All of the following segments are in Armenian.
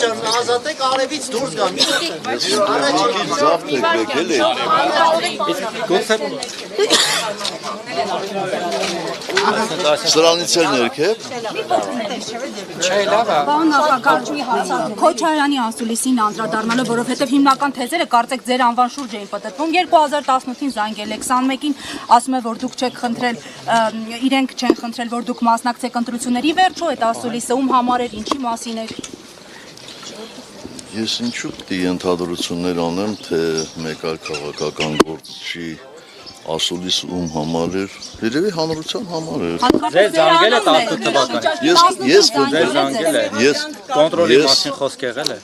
ջան, ազատեք արևից դուրս գա։ Սրանից էլ ներքև։ Պարոն նախագահ, Քոչարյանի ասուլիսին անդրադառնալով, որովհետև հիմնական թեզերը կարծեք ձեր անվան շուրջ էին պատտվում 2018-ին զանգել եք, 21-ին ասում է, որ դուք չեք խնդրել, իրենք չեն խնդրել, որ դուք մասնակցեք ընտրությունների, վերջո այդ ասուլիսը ում համար էր, ինչի մասին էր։ Ես ինչու պիտի ենթադրություններ անեմ, թե մեկ այլ քաղաքական գործչի ասուլիս ում համար էր, երևի հանրության համար էր։ Ձեր զանգել է 18 թվականին։ Ես կոնտրոլի մասին խոսք եղել է։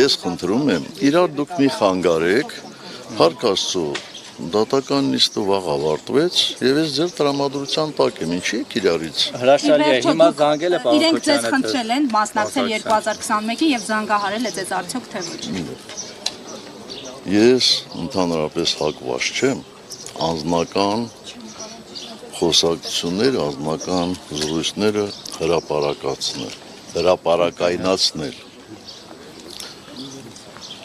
Ես խնդրում եմ, իրար դուք մի խանգարեք, Փառք Աստծո, դատական նիստը վաղ ավարտվեց եւ ես ձեր տրամադրության տակ եմ, ինչի եք իրարից։ Հրաշալի է, հիմա զանգել է պարոն Իրենք ձեզ Քոչարյանը։ խնդրել են մասնակցել 2021-ին եւ զանգահարել է ձեզ արդյոք թե ոչ։ Ես ընդհանրապես հակված չեմ անձնական խոսակցություններ, անձնական զրույցները հրապարակայնացնել։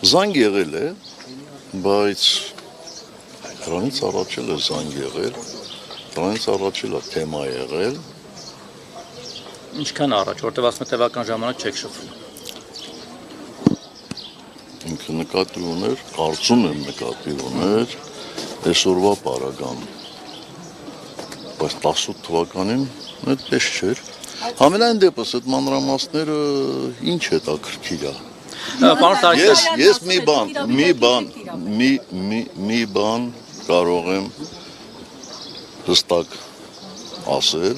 Զանգ եղել է, բայց դրանից առաջ էլ է զանգ եղել, դրանից առաջ էլ է թեմա եղել։ Ինչքան առաջ, որտեվ ասում եք տևական ժամանակ չեք շփվում։ Ինքը նկատի ուներ, կարծում եմ նկատի ուներ այսօրվա պարագան, բայց 18 թվականին այդպես չէր։ Համենայն դեպս այդ մանրամասները ինչ հետաքրքիր է։ Պարոն Սարգսյան, Ես մի բան կարող եմ հստակ ասել,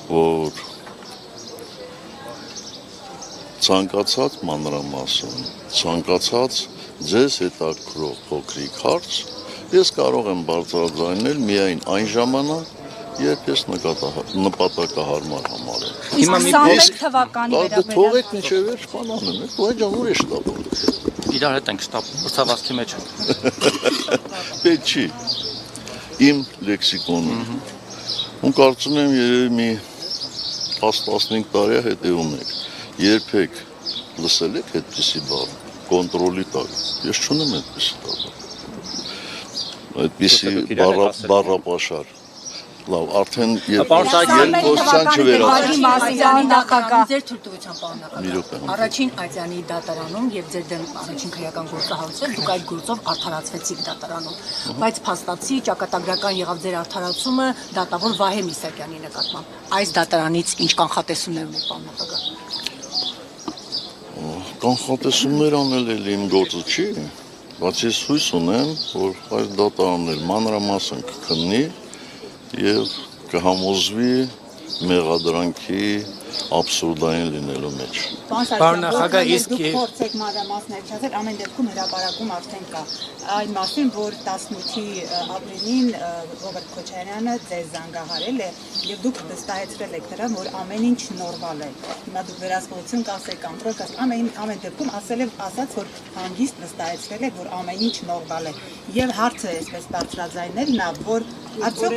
որ ցանկացած մանրամասն, ցանկացած ձեզ հետաքրքրող փոքրիկ հարց ես կարող եմ բարձրաձայնել միայն այն ժամանակ, երբ ես նպատակահարմար համարեմ։ Հիմա 21 թվականի վերաբերյալ Թողեք մինչև վերջ բան անեմ, այդ ջան ուր է շտապում։ իրար հետ ենք շտապում, ուսավազքի մեջ ենք։ Պետք չի։ Իմ լեքսիկոնում։ Ու կարծում եմ երևի մի 10-15 տարի հետևում եք։ Երբեք լսել եք այդպիսի բառ, կոնտրոլի տակ։ Ես չունեմ այդպիսի տակ։ Այդպիսի բառապաշար։ Լավ, արդեն երկոսյան չվերացրին։ Ձեր թույլտվությամբ պարոն նախագահ, առաջին Ատյանի դատարանում եւ ձեր դեմ առաջին քրեական գործահարուցել, դուք այդ գործով արդարացվեցիք դատարանում, բայց փաստացի ճակատագրական եղավ ձեր արդարացումը դատավոր Վահե Միսակյանի նկատմամբ։ Այս դատարանից ինչ կանխատեսումներ ունեք պարոն նախագահ։ Կանխատեսումներ անել էլ իմ գործը չի, բայց ես հույս ունեմ, որ այս դատարանն էլ մանրամասն կքննի և կհամոզվի մեղադրանքի աբսուրդային լինելու մեջ։ Պարոն նախագահ, իսկ փորձեք մանրամասներ չասել, ամեն դեպքում հրապարակում արդեն կա այն մասին, որ 18-ի ապրիլին Ռոբերտ Քոչարյանը ձեզ զանգահարել է եւ դուք վստահեցրել եք դրան, որ ամեն ինչ նորմալ է։ Հիմա դուք վերահսկողություն կասեք, կոնտրոլ կասեք, ամեն դեպքում ասաց, որ հանգիստ վստահեցրել եք, որ ամեն ինչ նորմալ է։ Եվ հարցը այսպես բարձրաձայնել նա, որ արդյոք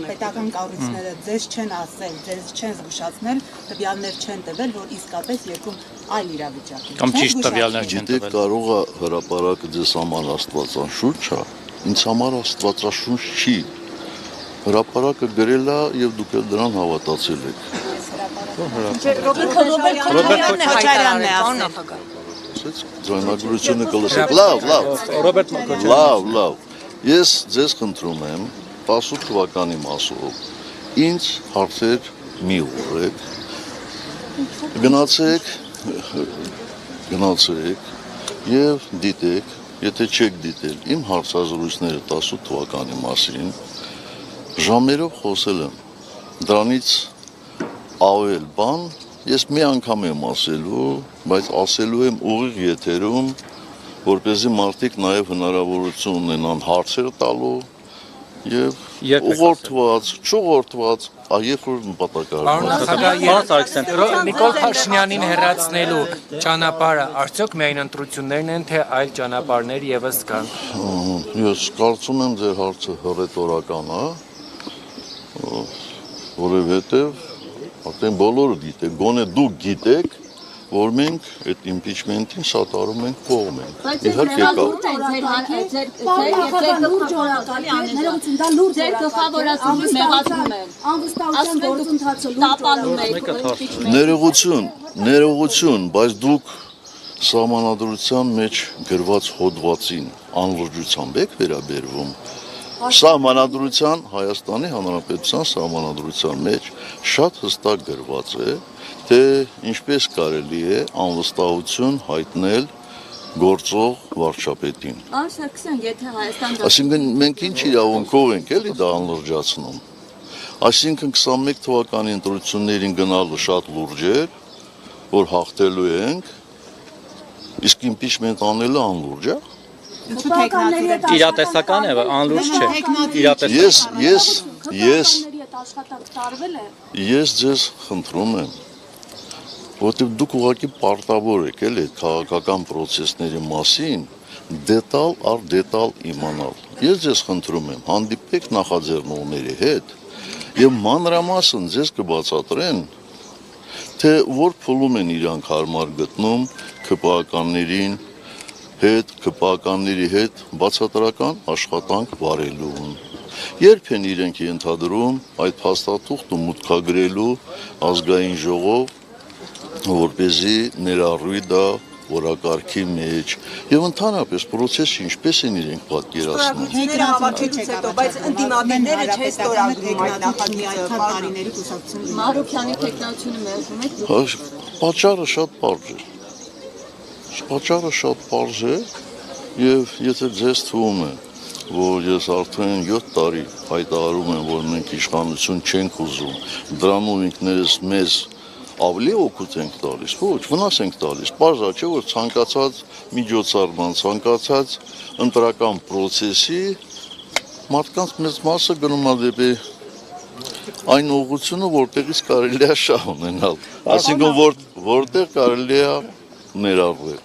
պետական կառույցները ձեզ չեն ասել, ձեզ չեն զգուշացնել, տվյալներ չեն տվել, որ իսկապես երկում այլ իրավիճակ է։ Կամ ճիշտ տվյալներ չեն Գիտեք, տվել։ կարող է հրապարակը ձեզ համար աստվածաշունչ է, ինձ համար աստվածաշունչ չի։ Հրապարակը գրել է եւ դուք էլ դրան հավատացել եք։ Ռոբերտ Քոչարյանն է ասել։ Ձայնագրությունը կլսեք։ Ռոբերտ Քոչարյանը։ Լավ։ Ես ձեզ խնդրում եմ 18 թվականի մասով ինձ հարցեր մի ուղղեք, գնացեք եւ դիտեք, եթե չեք դիտել իմ հարցազրույցները 18 թվականի մասին, ժամերով խոսել եմ, դրանից ավել բան ես մի անգամ եմ ասելու, բայց ասելու եմ ուղիղ եթերում, որպեսզի մարդիկ նաև հնարավորություն ունենան հարցեր տալու եւ ուղղորդված, չուղղորդված, երբ որ նպատակահարմար։ Պարոն նախագահ, Նիկոլ Փաշինյանին հեռացնելու ճանապարհը արդյոք միայն ընտրություններն են, թե այլ ճանապարհներ եւս կան։ Ես կարծում եմ ձեր հարցը հռետորական է, որովհետեւ Արդեն բոլորը գիտեք, գոնե դուք գիտեք, որ մենք այդ impeachment-ին սատարում ենք, կողմ ենք։ Իհարկե կա։ Ներողություն, բայց դուք սահմանադրության մեջ գրված հոդվածին անլրջությամբ եք վերաբերվում։ Սահմանադրության, Հայաստանի Հանրապետության սահմանադրության մեջ շատ հստակ գրված է, թե ինչպես կարելի է անվստահություն հայտնել գործող վարչապետին։ Այսինքն մենք ինչ իրավունքով ենք էլի դա անլրջացնում։ Այսինքն 21 թվականի ընտրություններին գնալը շատ լուրջ էր, որ հաղթելու ենք, իսկ impeachment անելը անլուրջ է։ Իրատեսական է, անլուրջ չէ։ Ես ձեզ խնդրում եմ, որտեղ դուք ուղղակի պարտավոր եք էլ այդ քաղաքական process-ների մասին դետալ առ դետալ իմանալ։ Ես ձեզ խնդրում եմ, հանդիպեք նախաձեռնողների հետ եւ մանրամասն ձեզ կբացատրեն, թե որ փուլում են իրանք հարմար գտնում ԿՊԱ-կանների հետ բացատրական աշխատանք վարելուն։ Երբ են իրենք ենթադրում այդ փաստաթուղթը մուտքագրելու ազգային ժողով, որպեսզի ներառվի դա որակարգի մեջ եւ ընդհանրապես process-ը ինչպես են իրենք պատկերացնում։ Հավաքելուց հետո, բայց ընդդիմադիրները չէ ստորագրում այդ նախագիծը։ Մարուկյանի տեխնացիոնը մերժում եք։ Պատճառը շատ պարզ է եւ եթե ձեզ թվում է, որ ես արդեն 7 տարի հայտարարում եմ, որ մենք իշխանություն չենք ուզում, դրանով ինքներս մեզ ավելի օգուտ ենք տալիս, ոչ, վնաս ենք տալիս, պարզա չէ, որ ցանկացած միջոցառման, ցանկացած ընտրական process-ի մարդկանց մեծ մասը գնում է դեպի այն ուղղությունը, որտեղից կարելի է շահ ունենալ, այսինքն որտեղ կարելի է ներառվել։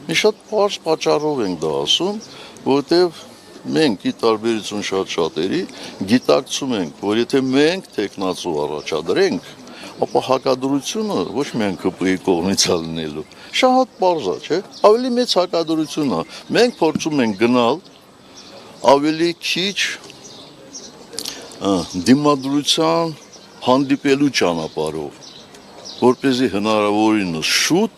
Մի շատ պարզ պատճառով ենք դա ասում, որտեղ մենք ի տարբերություն շատ շատերի գիտակցում ենք, որ եթե մենք տեխնացու առաջադրենք, ապա հակադրությունը ոչ միայն ԿՊ-ի կողմից է լինելու, շատ պարզ է, չէ՞։ Ավելի մեծ հակադրություն է։ Մենք փորձում ենք գնալ ավելի քիչ դիմադրության հանդիպելու ճանապարհով, որպեսզի հնարավորինս շուտ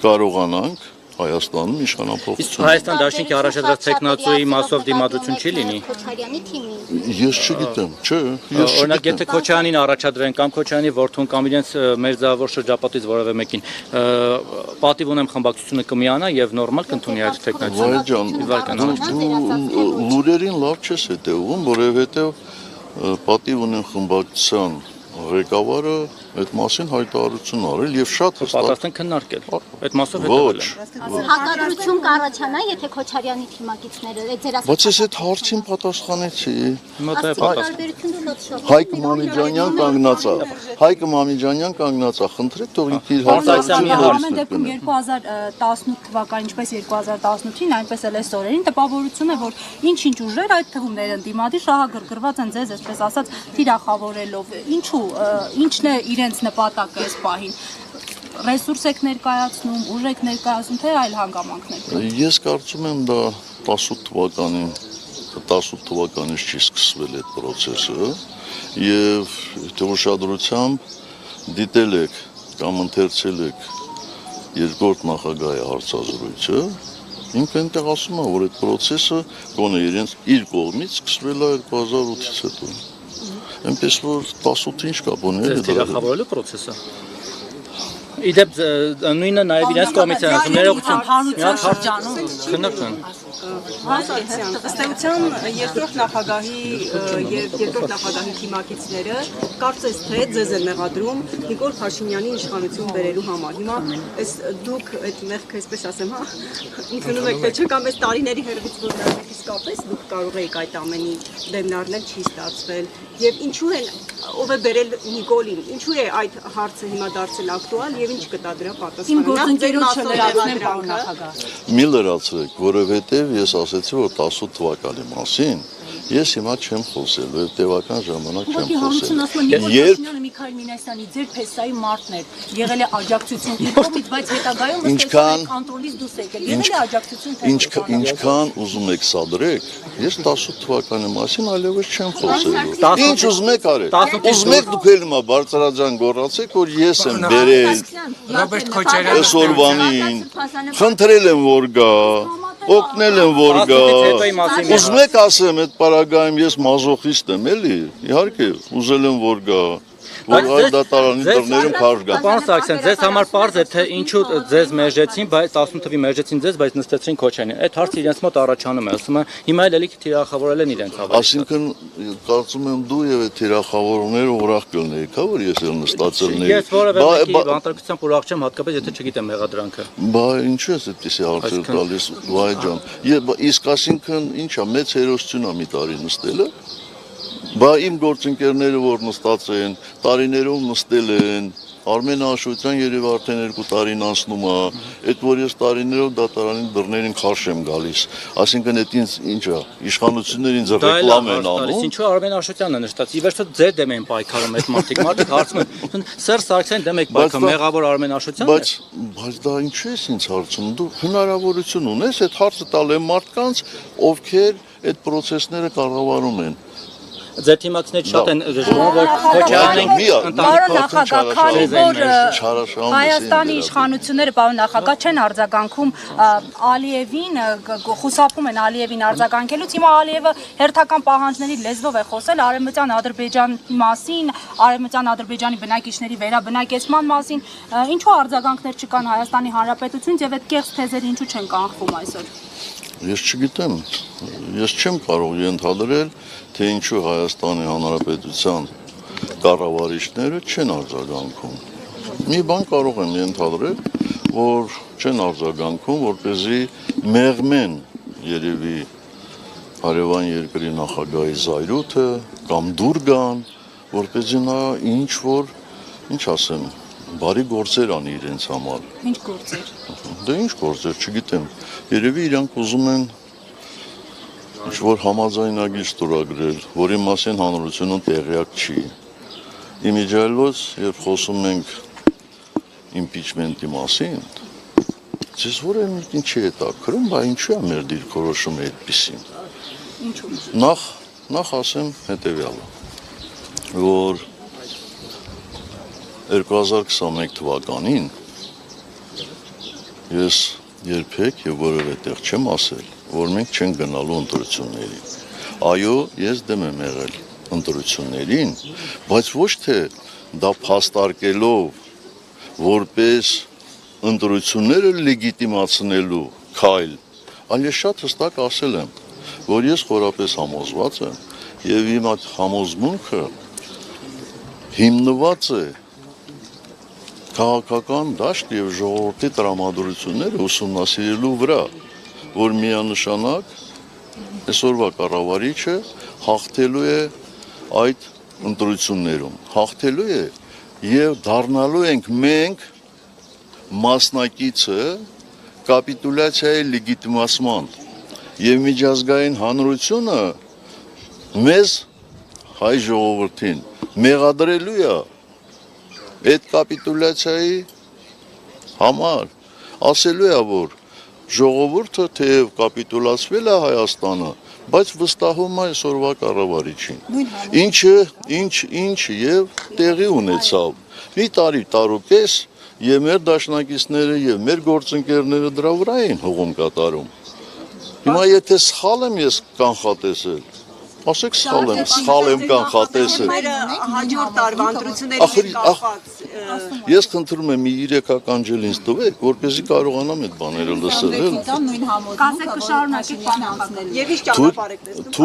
կարողանանք Հայաստանում իշխանափոխություն։ Իսկ Հայաստան Դաշնիկի առաջադրած տեխնացուի մասով դիմադրություն չի լինի։ Քոչարյանի թիմին։ Ես չգիտեմ, չէ, Օրինակ, եթե Քոչարյանին առաջադրեն կամ Քոչարյանի որդուն կամ իրենց մերձավոր շրջապատից որևէ մեկին, պատիվ ունեմ խմբակցությունը կմիանա եւ նորմալ կընդունի այդ տեխնացիան։ Լուրերին լավ չես հետևում, որովհետեւ պատիվ ունեմ խմբակցության ղեկավարը այդ մասին հայտարարություն արել եւ շատ պատրաստ են քննարկել։ Այդ մասով հետևել են։ Հակադրություն կառաջանա, եթե Քոչարյանի թիմակիցները ձեր Բայց ես այդ հարցին պատասխանեցի։ Հայկ Մամիջանյան կանգնած է, խնդրեք թող ինքը իր Ամեն դեպքում 2018 թվականին, ինչպես 2018-ին, այնպես էլ այս օրերին տպավորություն է, որ ինչ-ինչ ուժեր, այդ թվում ներընդդիմադիր շահագրգռված են ձեզ, այսպես ասած, թիրախավորելով։ Ինչու, ինչն է իրենց նպատակը այս պահին։ Ռեսուրս եք ներկայացնում, ուժ եք ներկայացնում, թե այլ հանգամանքներ։ Ես կարծում եմ դա 18 թվականից չի սկսվել այդ process-ը եւ թե ուշադրությամբ դիտել եք կամ ընթերցել եք երկրորդ նախագահի հարցազրույցը, ինքը այնտեղ ասում է, որ այդ process-ը գոնե իր կողմից սկսվել է 2008-ից հետո։ Այնպես որ 18-ին ինչ կապ ունի դրա թիրախավորելու process-ը։ Իդեպ նույնը նաև իրենց կողմից են ասում, ներողություն, մի հատ հարց քննարկեն։ Ըստ էության երկրորդ նախագահի թիմակիցները կարծես թե ձեզ են մեղադրում Նիկոլ Փաշինյանի իշխանություն բերելու համար։ Հիմա այս դուք այդ մեղքը, այսպես ասեմ, հա, ընդունում եք, թե չէ, կամ այս տարիների հերվից որ նրանք իսկապես դուք կարող եք այդ ամենի դեմ առնել, չի ստացվել։ Եվ ինչու են ով է բերել Նիկոլին, ինչու է այդ հարցը հիմա դարձել ակտուալ եւ ինչ կտա դրա պատասխանը։ Իմ գործընկերոջը լրացնեմ, պարոն նախագահ։ Մի լրացրեք, որովհետև ես ասեցի, որ 18 թվականի մասին Ես հիմա չեմ խոսելու, եւ տևական ժամանակ չեմ Հանրություն ասում են, խոսելու։ Փաշինյանը Միքայել Մինասյանի ձեր փեսայի մարտն էր, եղել է աջակցություն ինքնից, բայց հետագայում կոնտրոլից դուրս եկել։ Եղել է աջակցություն թե Ինչքան ուզում եք սադրեք, ես 18 թվականի մասին այլևս չեմ խոսելու։ Ինչ ուզում եք արեք։ Ուզում եք դուք էլ հիմա բարձրաձայն գոռացեք, որ ես եմ բերել Ռոբերտ Քոչարյանը այսօրվանին, խնդրել եմ որ գա, օգնել եմ որ գա։ Ուզում եք ասեմ, այդ պարագայում ես մազոխիստ եմ, էլի։ Իհարկե, ուզել եմ որ գա, որ այլ դատարանի դռներում քարշ գա։ Պարոն Սարգսյան, ձեզ համար պարզ է, թե ինչու ձեզ մերժեցին, բայց 18 թվի մերժեցին ձեզ, բայց նստեցրին Քոչարյանին։ Այդ հարցը իրենց մոտ առաջանում է, ասում են, հիմա էլ էլի թիրախավորել են իրենց հավատքը։ Այսինքն կարծում եմ դու եւ այդ թիրախավորումները ուրախ կլինեիք, հա, որ ես էլ նստածել նեի։ Ես որևէ մեկի բանտարկությամբ ուրախ չեմ, հատկապես եթե չգիտեմ մեղադրանքը։ Բա ինչու ես այդպեսի հարցեր տալիս, վայ ջան։ Իսկ այսինքն ինչա, մեծ հերոսություն է մի տարի նստելը։ Բա իմ գործընկերները որ նստած են, տարիներով նստել են, Արմեն Աշոտյան երևի արդեն 2 տարին անցնում է, այդ որ ես տարիներով դատարանի դռներին քարշ եմ գալիս, այսինքն այդ ինձ ինչա, իշխանությունները ինձ ռեկլամ են անում։ Ինչու Արմեն Աշոտյանն է նշտած։ Ի վերջո ձեր դեմ են պայքարում այդ մարդիկ հարցում են, Սերժ Սարգսյանի դեմ եք պայքարում, մեղավոր Արմեն Աշոտյանն է։ Բայց դա ինչու ես ինձ հարցում, դու հնարավորություն ունես այդ հարցը տալ այն մարդկանց, ովքեր այդ process-ները կառավարում են։ Ձեր թիմակիցներից շատ են ժողովում, որ Քոչարյանն Պարոն նախագահ, քանի որ Հայաստանի իշխանությունները, պարոն նախագահ, չեն արձագանքում Ալիևին, խուսափում են Ալիևին արձագանքելուց, հիմա Ալիևը հերթական պահանջների լեզվով է խոսել Արևմտյան Ադրբեջանի մասին, Արևմտյան Ադրբեջանի բնակիչների վերաբնակեցման մասին, ինչու արձագանքներ չկան Հայաստանի Հանրապետությունից եւ այդ կեղծ թեզերը ինչու չեն կանխվում այսօր։ Ես չգիտեմ, ես չեմ կարող ենթադրել, թե ինչու Հայաստանի Հանրապետության կառավարիչները չեն արձագանքում։ Մի բան կարող եմ ենթադրել, որ չեն արձագանքում, որպեսզի մեղմեն երևի հարևան երկրի նախագահի զայրույթը կամ դուր գան, որպեսզի նա ինչ ասեմ, բարի գործեր անի իրենց համար։ Ինչ գործեր։ Դե ինչ գործեր, չգիտեմ։ Երևի իրանք ուզում են ինչ-որ համաձայնագիր ստորագրել, որի մասին հանրությունը տեղյակ չի։ Իմիջիայլոց, երբ խոսում ենք impeachment-ի մասին, ձեզ որևէ մեկին չի հետաքրքրում, բա ինչու է մեր դիրքորոշումը այդպիսին։ Ինչու։ Նախ ասեմ հետևյալը, որ 2021 թվականին ես երբեք եւ որևէ տեղ չեմ ասել, որ մենք չենք գնալու ընտրությունների։ Այո, ես դեմ եմ եղել ընտրություններին, բայց ոչ թե դա փաստարկելով որպես ընտրությունները լեգիտիմացնելու քայլ, այլ ես շատ հստակ ասել եմ, որ ես խորապես համոզված եմ եւ իմ այդ համոզմունքը հիմնված է քաղաքական դաշտ եւ ժողովրդի տրամադրությունները ուսումնասիրելու վրա, որ միանշանակ այսօրվա կառավարիչը հաղթելու է այդ ընտրություններում, հաղթելու է եւ դառնալու ենք մենք մասնակիցը կապիտուլյացիայի լեգիտիմացման եւ միջազգային հանրությունը մեզ հայ ժողովրդին մեղադրելու է այդ կապիտուլյացիայի համար, ասելու է, որ ժողովուրդը թեև կապիտուլացվել է Հայաստանը, բայց վստահում է այսօրվա կառավարիչին։ Ինչ եւ տեղի ունեցավ։ Մի տարուկես եւ մեր դաշնակիցները եւ մեր գործընկերները դրա վրա են հողում կատարում։ Հիմա եթե սխալ եմ ես կանխատեսել, ասեք սխալ եմ կանխատեսել։ Հաջորդ տարվա ընտրությունների կապված Ես խնդրում եմ մի 3 ժամ ինձ տվեք, որպեսզի կարողանամ այդ բաները լսել։ Կասեք կշարունակեք բան անցնել։ Եվ ինչ ճանապարհ եք տեսնում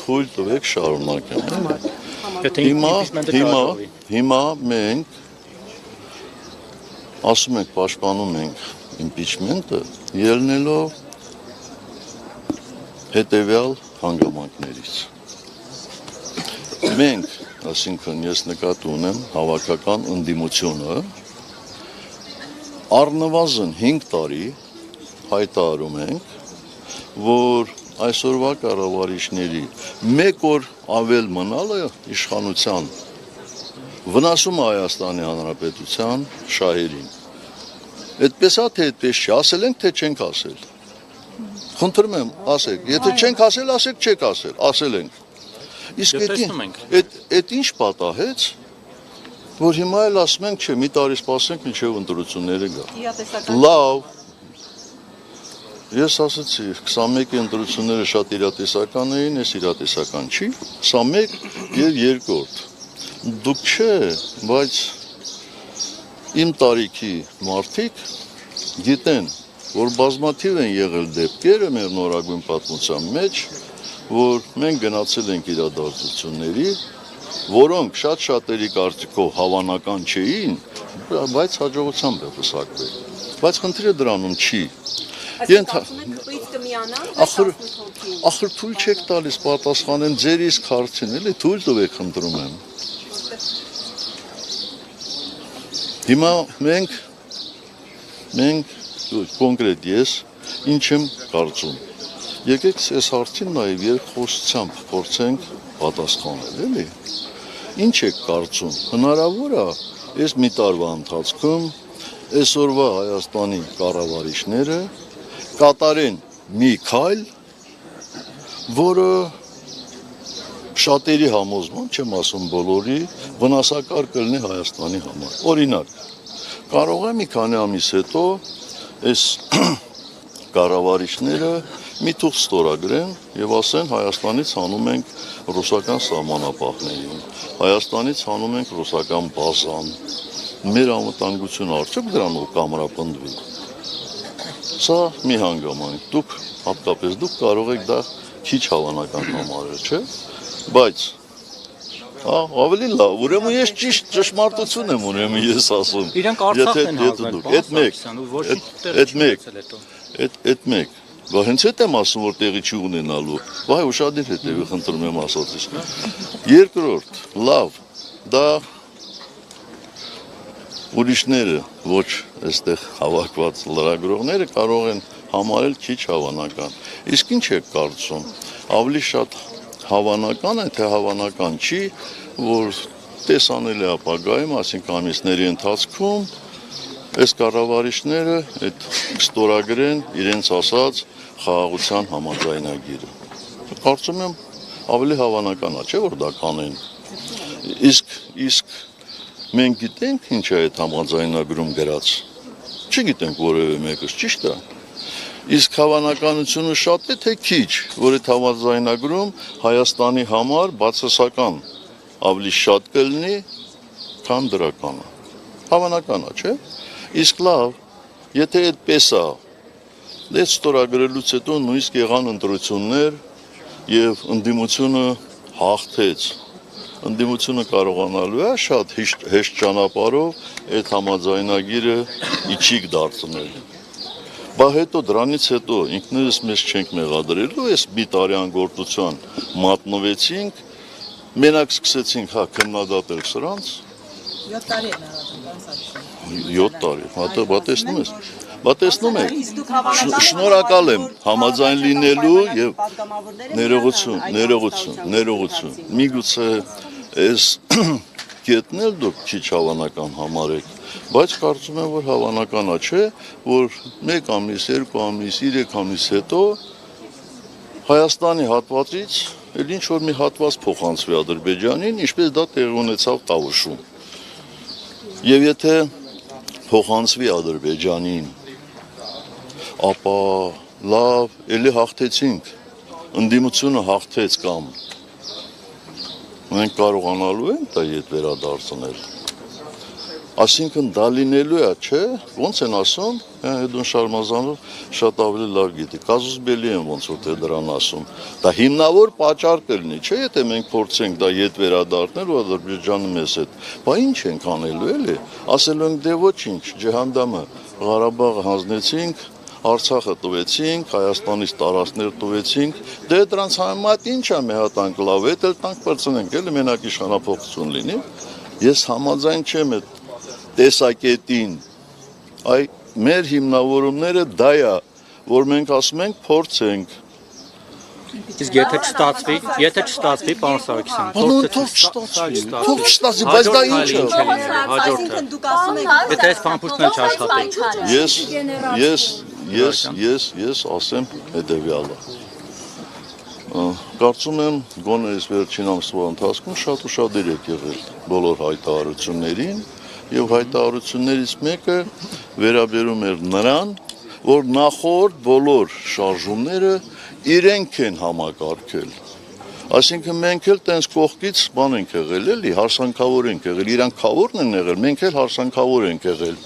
Թույլ տվեք շարունակեմ։ Հիմա մենք ասում ենք պաշտպանում ենք impeachment-ը, ելնելով հետևյալ հանգամանքներից։ Մենք, այսինքն ես նկատի ունեմ հավաքական ընդդիմությունը, առնվազն 5 տարի հայտարարում ենք, որ այսօրվա կառավարիչների մեկ օր ավել մնալը իշխանության վնասում է Հայաստանի Հանրապետության շահերին։ Այդպես է, թե այդպես չի, ասել ենք, թե չենք ասել։ Խնդրում եմ, ասեք, եթե չենք ասել, ասեք, չեք ասել, ասել ենք։ Իսկ այդ ինչ պատահեց, որ հիմա էլ ասում ենք, չէ, մի տարի սպասենք, մինչև ընտրությունները գա։ Լավ։ Ես ասացի, 21-ի ընտրությունները շատ իրատեսական էին, ես իրատեսական չի, 21 եւ երկրորդ։ Դուք չէ, բայց իմ տարիքի մարդիկ գիտեն, որ բազմաթիվ են եղել դեպքերը մեր նորագույն պատմության մեջ, որ մենք գնացել ենք իրադարձությունների, որոնք շատ-շատերի կարծիքով հավանական չէին, բայց հաջողությամբ է պսակվել։ Բայց խնդիրը դրանում չի։ Ախր թույլ չեք տալիս պատասխանեն ձեր իսկ հարցին, էլի թույլ տվեք, խնդրում եմ։ Հիմա մենք կոնկրետ ես ինչ եմ կարծում։ Եկեք այս հարցին նաև երկխոսությամբ փորձենք պատասխանել, էլի։ Ինչ եք կարծում։ Հնարավոր է այս մի տարվա ընթացքում այսօրվա Հայաստանի կառավարիչները կատարեն մի քայլ, որը շատերի համոզման, չեմ ասում բոլորի, վնասակար կլինի Հայաստանի համար։ Օրինակ, կարող է մի քանի ամիս հետո այս կառավարիչները մի թուղթ ստորագրեն եւ ասեն Հայաստանից հանում ենք ռուսական սահմանապահներին, Հայաստանից հանում ենք ռուսական բազան, մեր անվտանգությունը արդյոք դրանով կամրապնդվի։ Սա մի հանգամանք, դուք հատկապես դուք կարող եք դա քիչ հավանական համարել, չէ՞, բայց ավելի լավ, ուրեմն ես ճշմարտություն եմ ուրեմն ես ասում։ Իրանք Արցախն են հանձնել, այդ մեկ, բա հենց այդ եմ ասում, որ տեղի չի ունենալու, վայ ուշադիր հետևի, խնդրում եմ ասածից։ Երկրորդ, լավ, դա ուրիշները, ոչ այստեղ հավաքված լրագրողները կարող են համարել քիչ հավանական։ Իսկ ինչ եք կարծում, ավելի շատ հավանական է, թե հավանական չի, որ տեսանել է ապագայում, այսինքն ամիսների ընթացքում, այս կառավարիչները այդ ստորագրեն իրենց ասած խաղաղության համաձայնագիրը։ Կարծում եմ ավելի հավանական է, չէ՞ որ դա կանեն։ Իսկ մենք գիտենք ինչ է այդ համաձայնագրում գրած։ Չգիտենք որևէ մեկս, ճիշտ է։ Իսկ հավանականությունը շատ է, թե քիչ, որ այդ համաձայնագրում Հայաստանի համար բացասական ավելի շատ կլինի, քան դրականը։ Հավանական է, չէ՞։ Իսկ լավ, եթե այդպես է, դες ստորագրելուց հետո նույնիսկ եղան ընտրություններ եւ ընդդիմությունը հաղթեց։ Ընդդիմությունը կարողանալու է շատ հեշտ ճանապարհով այդ համաձայնագիրը իջիկ դարձնել։ Բա հետո դրանից հետո ինքներս մեզ չենք մեղադրելու, այս մի տարի անգործության մատնվեցինք, մենակ սկսեցինք քննադատել սրանց։ 7 տարի է մեղադրում, 7 տարի, բա տեսնում եք, շնորհակալ եմ համաձայն լինելու եւ ներողություն, միգուցե այս գետնել դուք քիչ հավանական համարեք, բայց կարծում եմ, որ հավանական է, չէ, որ 1 ամիս, 2 ամիս, 3 ամիս հետո Հայաստանի հատվածից էլ ինչ որ մի հատված փոխանցվի Ադրբեջանին, ինչպես դա տեղի ունեցավ Տավուշում։ Եվ եթե փոխանցվի Ադրբեջանին, ապա լավ, էլի հաղթեցինք, ընդդիմությունը հաղթեց կամ մենք կարողանալու ենք դա ետ վերադարձնել։ Այսինքն դա լինելու է, չէ, ոնց են ասում, Էդոն Շարմազանով շատ ավելի լավ գիտի, կազուս բելի են ոնց որ թե դրան ասում, դա հիմնավոր պատճառ կլինի, չէ, եթե մենք փորձենք դա ետ վերադառնել ու Ադրբեջանը մեզ հետ, բա ինչ ենք անելու էլի, ասելու ենք դե ոչինչ, ջհանդամը, Ղարաբաղը հանձնեցինք, Արցախը տվեցինք, Հայաստանից տարածքներ տվեցինք, դե դրանց համեմատ ինչ է մի հատ անգ լավ, էդ էլ տանք բրցնենք, էլի մենակ իշխանափոխություն լինի, ես համաձայն չեմ այդ տեսակետին, մեր հիմնավորումները դա է, որ մենք ասում ենք փորձենք, Իսկ եթե չստացվի, պարոն Սարգսյան, Բանոն թող չստացվի, բայց դա ինչ է։ Հաջորդը։ Դուք ասում եք Եթե այս փամփուշտն չաշխատի։ Ես ասեմ հետևյալը։ Կարծում եմ գոնե այս վերջին ամսվա ընթացքում շատ ուշադիր եք եղել բոլոր հայտարարություններին եւ հայտարարություններից մեկը վերաբերում էր նրան, որ նախորդ բոլոր շարժումները իրենք են համակարգել։ Այսինքն մենք էլ տենց կողքից բան ենք եղել, էլի, հարսանքավոր ենք եղել, իրանք քավորն են եղել, մենք էլ հարսանքավոր ենք եղել։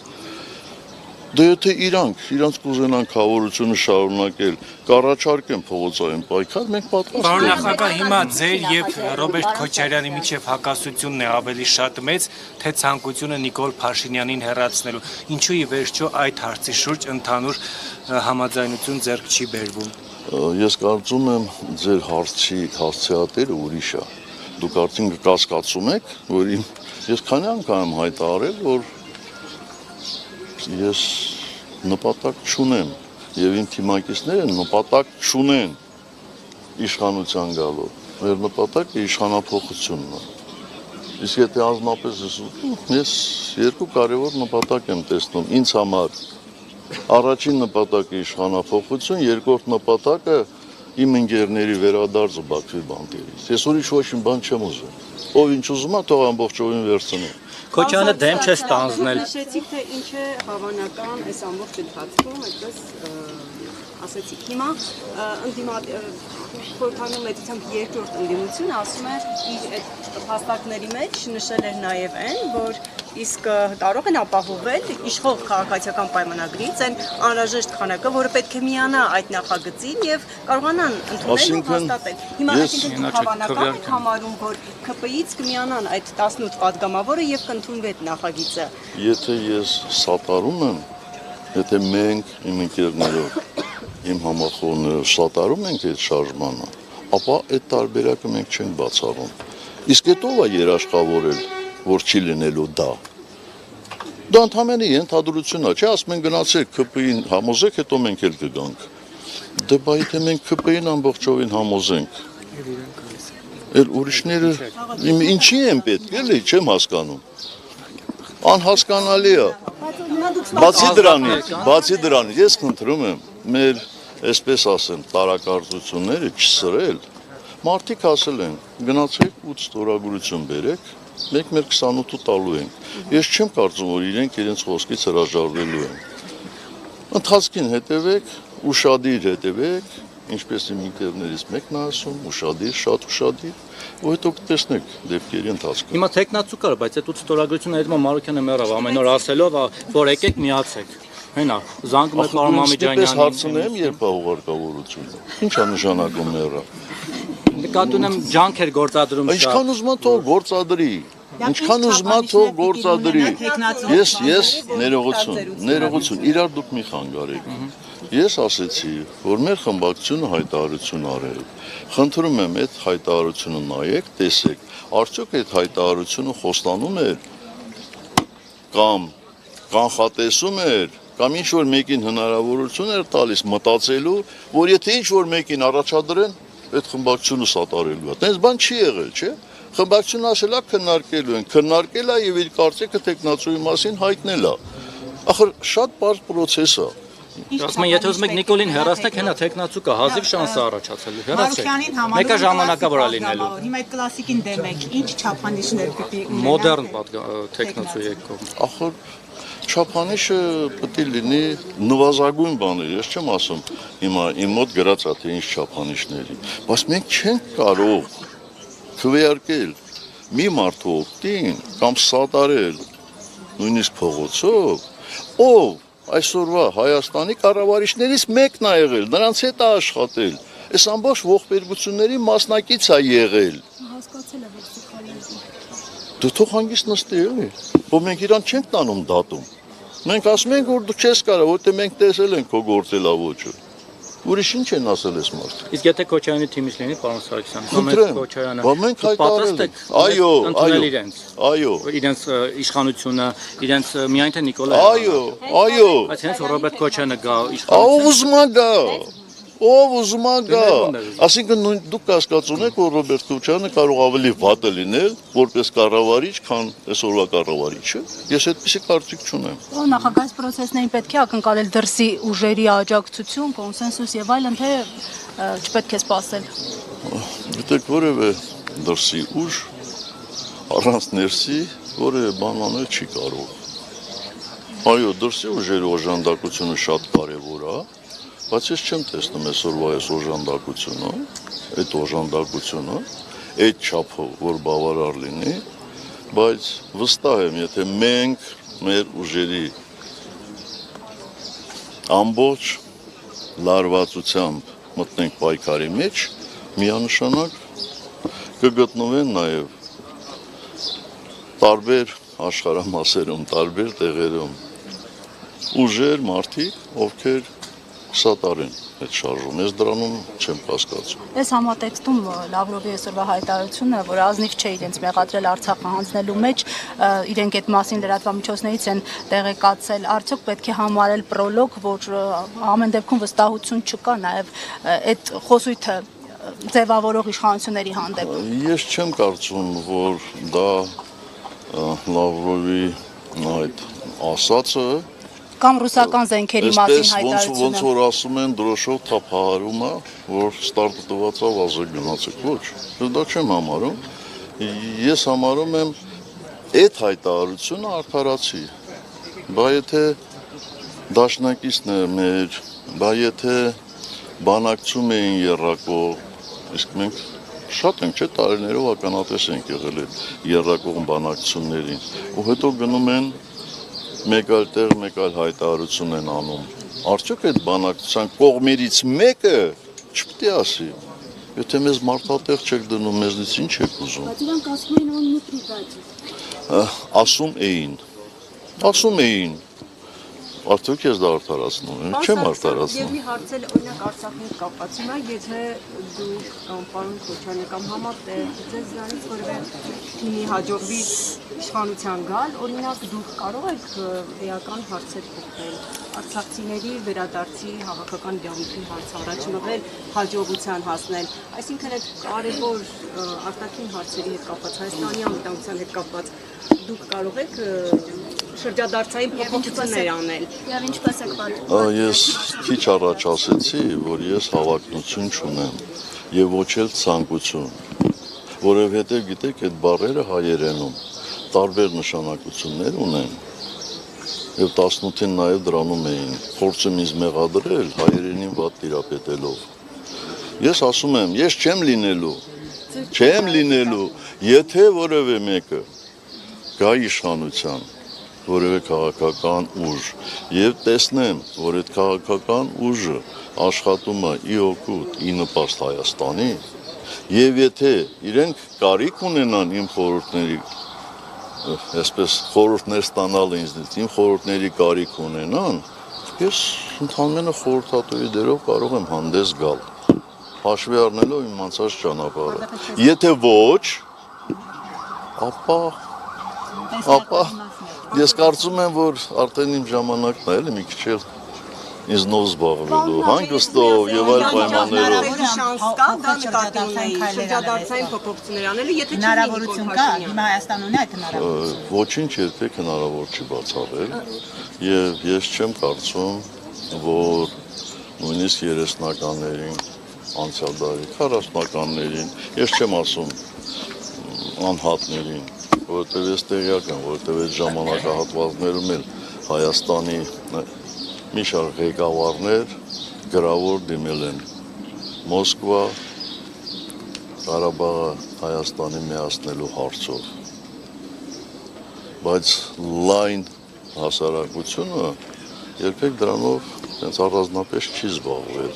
Դե եթե իրանք կուզենան քավորությունը շարունակել, կառաջարկեն փողոցային պայքար, մենք պատրաստ Պարոն ենք։ նախագահ, հիմա ձեր եւ Ռոբերտ Քոչարյանի միջև հակասությունն է ավելի շատ մեծ, թե ցանկությունը Նիկոլ Փաշինյանին հեռացնելու։ Ինչու ի վերջո այդ հարցի շուրջ ընդհանուր համաձայնություն ձեռք չի բերվում։ Ես կարծում եմ ձեր հարցիատերը ուրիշ է։ Դուք արդեն կասկածում եք, որ ես քանի անգամ եմ հայտարարել, որ ես նպատակ չունեմ եւ իմ թիմակիցները նպատակ չունեն իշխանության գալով։ Մեր նպատակը իշխանափոխությունն է։ Իսկ եթե անձնապես ես երկու կարևոր նպատակ եմ տեսնում ինձ համար։ Առաջին նպատակը իշխանափոխություն, երկրորդ նպատակը իմ ընկերների վերադարձը Բաքվի բանտերից։ Ես ուրիշ ոչ մի բան չեմ ուզում։ Ով ինչ ուզում է, թող ամբողջովին վերցնի։ Քոչյանը դեմ չէ ստանձնել։ Նշեցիք, թե ինչ է հավանական այս ամբողջ ընթացքում, այդպես ասեցիք։ Հիմա խորհրդանու մեծությամբ երկրորդ ընդդիմությունը ասում է իր այդ հաստատների մեջ նշել էր նաև այն, որ իսկ կարող են ապահովել իշխող քաղաքացիական պայմանագրից այն անհրաժեշտ քանակը, որը պետք է միանա այդ նախագծին եւ կարողանան ընդունել ու հաստատել։ Հիմա այսինքն դուք հավանական եք համարում, որ ԿՊ-ից կմիանան այդ 18 падգամավորը եւ կընդունվի այդ նախագիծը։ Եթե ես սատարում եմ, եթե մենք իմ ընկերներով, իմ համախոհներով սատարում ենք այդ շարժմանը, ապա այդ տարբերակը մենք չենք բացառում։ Իսկ այդ ով է երաշխավորել, որ չի լինելու դա։ Դա ընդհանրապես ենթադրություն է, չէ՞, ասում են գնացեք ԿՊ-ին համոզեք, հետո մենք էլ կգանք։ Դե բա եթե մենք ԿՊ-ին ամբողջովին համոզենք, էլ ուրիշները ինչի են պետք, էլի, չեմ հասկանում։ Անհասկանալի է։ Բացի դրանից, ես խնդրում եմ մեր, այսպես ասեմ, տարակարծությունները չսրել։ Մարդիկ ասել են, գնացեք ու ստորագրություն բերեք, մենք մեր 28-ը տալու ենք։ Ես չեմ կարծում, որ իրենք իրենց խոսքից հրաժարվելու են։ Ընթացքին հետևեք, ուշադիր հետևեք, ինչպես իմ ինքերներից մեկն է ասում, ուշադիր, շատ ուշադիր, ու հետո կտեսնեք դեպքերի ընթացքը։ Հիմա տեխնացու կար, բայց այդ ստորագրությունը այդ Մարոկյանը մեռավ ամեն օր ասելով, որ եկեք միացեք։ Հենա, զանգում է պարոն Մամիջանյանին։ Ես հարցնեմ, երբ է ուղարկավորությունը։ Ինչ է նշանակում մեռավ։ Նկատի ունեմ ջանքեր գործադրում շատ։ Ինչքան ուզում է թող գործադրի։ Ինչքան ուզում է թող գործադրի։ Ես ներողություն, իրար դուք մի խանգարեք։ Ես ասեցի, որ մեր խմբակցությունը հայտարարություն արել։ Խնդրում եմ այդ հայտարարությունը նայեք, տեսեք, արդյոք այդ հայտարարությունը խոստանում էր կամ կանխատեսում էր կամ ինչ որ մեկին հնարավորություն էր տալիս մտածելու, որ եթե ինչ որ մեկին առաջադրեն, այդ խմբակցությունը սատարելու է։ Տենց բան չի եղել, չէ՞։ Խմբակցությունը ասել է քննարկելու են, քննարկել է եւ իր կարծիքը տեխնացուի մասին հայտնել է։ Ախր շատ բարձ process է։ Ասում են, եթե ուզում եք Նիկոլին հեռացնեք, հենա տեխնացու կա, հազիվ շանս է առաջացել։ Հեռացեք։ Մեկը ժամանակավոր է լինելու։ Հիմա այդ կլասիկին դեմ եք, ինչ չափանիշներ պիտի ունենա։ Մոդեռն տեխնացու եկող։ Ախր չափանիշը պետք է լինի նվազագույն բաներ, ես չեմ ասում հիմա իմ մոտ գրած է թե ինչ չափանիշների, բայց մենք չենք կարող քվեարկել մի մարդու օգտին կամ սատարել նույնիսկ փողոցով, ով այսօրվա Հայաստանի կառավարիչներից մեկն է եղել, նրանց հետ է աշխատել, այս ամբողջ ողբերգությունների մասնակից է եղել։ Հասկացել եմ, որ սխալի։ Դու թող հանգիստ նստի, էլի, որ մենք իրան չենք տանում դատում։ Մենք ասում ենք, որ դու չես կարող, որտեղ մենք տեսել ենք քո գործելավոճը։ Ուրիշ ինչ են ասել այս մարդը։ Իսկ եթե Քոչարյանի թիմից լինի, պարոն Սարգսյան, Քոչարյանը պատրաստ եք ընդունել իրենց իշխանությունը, իրենց միայն թե Նիկոլը։ Այո։ Բայց հենց Ռոբերտ Քոչարյանը գա իշխանություն։ Ով ուզում է գա։ Ով ուզում է գա։ Այսինքն դուք կասկածում եք, որ Ռոբերտ Քոչարյանը կարող ավելի վատ է լինել որպես կառավարիչ, քան այսօրվա կառավարիչը։ Ես այդպիսի կարծիք չունեմ։ Նախագահ պրոցեսներին պետք է ակնկալել դրսի ուժերի աջակցություն, կոնսենսուս եւ այլն, թե չպետք է սպասել։ Գիտեք, որևէ դրսի ուժ առանց ներսի որևէ բան անել չի կարող։ Այո, դրսի ուժերի օժանդակությունը շատ կարևոր է, բայց ես չեմ տեսնում այսօրվա այս օժանդակությունը, այդ օժանդակությունը, այդ չափով, որ բավարար լինի, բայց վստահ եմ, եթե մենք մեր ուժերի ամբողջ լարվածությամբ մտնենք պայքարի մեջ, միանշանակ կգտնվեն նաև տարբեր աշխարհամասերում, տարբեր տեղերում ուժեր, մարդիկ, ովքեր սատարեն այդ շարժում, ես դրանում չեմ կասկածում։ Այս համատեքստում Լավրովի այսօրվա հայտարարությունը, որ ազնիվ չէ իրենց մեղադրել Արցախը հանձնելու մեջ, իրենք այդ մասին լրատվամիջոցներից են տեղեկացել, արդյոք պետք է համարել պրոլոգ, որ ամեն դեպքում վստահություն չկա նաև այդ խոսույթը ձևավորող իշխանությունների հանդեպ։ Ես չեմ կարծում, որ դա Լավրովի այդ ասածը կամ ռուսական զենքերի մասին հայտարարությունը։ Ոնց որ ասում են դրոշով թափահարում է, որ ստարտված է վազը գնացեք, ոչ, դա չեմ համարում, ես համարում եմ այդ հայտարարությունը արդարացի, բա եթե դաշնակիցն է մեր, բա եթե բանակցում էին եռակող, իսկ մենք շատ ենք, չէ, տարիներով ականատես ենք եղել եռակող բանակցություններին, ու հետո գնում են մեկ այլ տեղ, մեկ այլ հայտարարություն են անում։ Արդյոք այդ բանակցության կողմերից մեկը չպետք է ասի, եթե մեզ մարդատեղ չեք դնում, մեզնից ինչ եք ուզում։ Բայց իրանք ասում էին, որ նուտրի բաճ։ Ասում էին։ Արդյոք ես դա արդարացնում եմ, չեմ արդարացնում։ Եվ մի հարցել օրինակ Արցախին կապված հիմա, եթե դուք կամ պարոն Քոչարյանը կամ համատեղ ձեզ դրանից որևէ թիմի հաջողվի իշխանության գալ, օրինակ դուք կարող եք էական հարցեր փոխել, արցախցիների վերադարձի հավաքական իրավունքի հարց առաջ մղել, հաջողության հասնել, այսինքն այդ կարևոր արտաքին հարցերի հետ կապված, Հայաստանի անվտանգության հետ կապված դուք կարող եք շրջադարձային փոփոխություններ անել։ Եվ ինչպես եք պատկերացնում։ Ես քիչ առաջ ասեցի, որ ես հավակնություն չունեմ եւ ոչ էլ ցանկություն, որովհետեւ գիտեք, այդ բառերը հայերենում տարբեր նշանակություններ ունեն եւ 18-ին նաեւ դրանում էին փորձում ինձ մեղադրել հայերենին վատ տիրապետելով։ Ես ասում եմ, ես չեմ լինելու, եթե որևէ մեկը գա իշխանության, որևէ քաղաքական ուժ եւ տեսնեմ, որ այդ քաղաքական ուժը աշխատում է ի օգուտ, ի նպաստ Հայաստանի, եւ եթե իրենք կարիք ունենան իմ խորհուրդների, այսպես խորհուրդներ ստանալ ինձնից, իմ խորհուրդների կարիք ունենան, ես ընդհանրապես խորհրդատուի դերով կարող եմ հանդես գալ, հաշվի առնելով իմ անցած ճանապարհը։ Եթե ոչ, ապա ես կարծում եմ, որ արդեն իմ ժամանակն է, էլի մի քիչ էլ ինձնով զբաղվելու, հանգստով եւ այլ պայմաններով։ Շանս կա, դա նկատի ունեի, շրջադարձային փոփոխություններ անելու, եթե չի հնարավորություն կա, հիմա Հայաստան ունի այդ հնարավորությունը։ Ոչինչ երբեք հնարավոր չի բացառել եւ ես չեմ կարծում, որ նույնիսկ 30-ականներին, անցյալ դարի 40-ականներին, ես չեմ ասում անհատներին, որովհետև ես տեղյակ եմ, որովհետև այդ ժամանակահատվածներում էլ Հայաստանի մի շարք ղեկավարներ գրավոր դիմել են Մոսկվա, Ղարաբաղը Հայաստանի միացնելու հարցով, բայց լայն հասարակությունը երբեք դրանով հենց առանձնապես չի զբաղվել,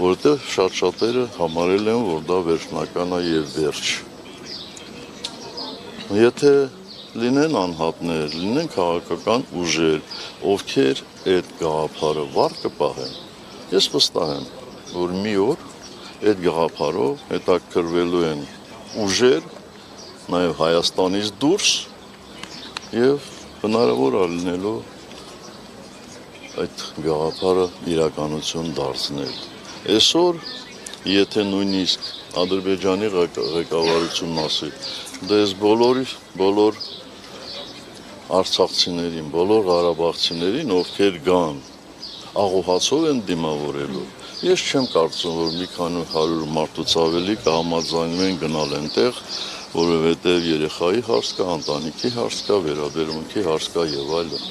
որովհետև շատ-շատերը համարել են, որ դա վերջնական է եւ վերջ։ Եթե լինեն անհատներ, լինեն քաղաքական ուժեր, ովքեր այդ գաղափարը վառ կպահեն, ես վստահ եմ, որ մի օր այդ գաղափարով հետաքրքրվելու են ուժեր, նաև Հայաստանից դուրս եւ հնարավոր է լինելու այդ գաղափարը իրականություն դարձնել։ Այսօր եթե նույնիսկ Ադրբեջանի ղեկավարությունն ասի, դե այս բոլոր արցախցիներին, բոլոր ղարաբաղցիներին, ովքեր գան, աղոհացով են դիմավորելու։ Ես չեմ կարծում, որ մի քանի 100 մարդուց ավելի կհամաձայնվեն գնալ այնտեղ, որովհետև երեխայի հարց կա, ընտանիքի հարց կա, վերաբերմունքի հարց կա եւ այլն։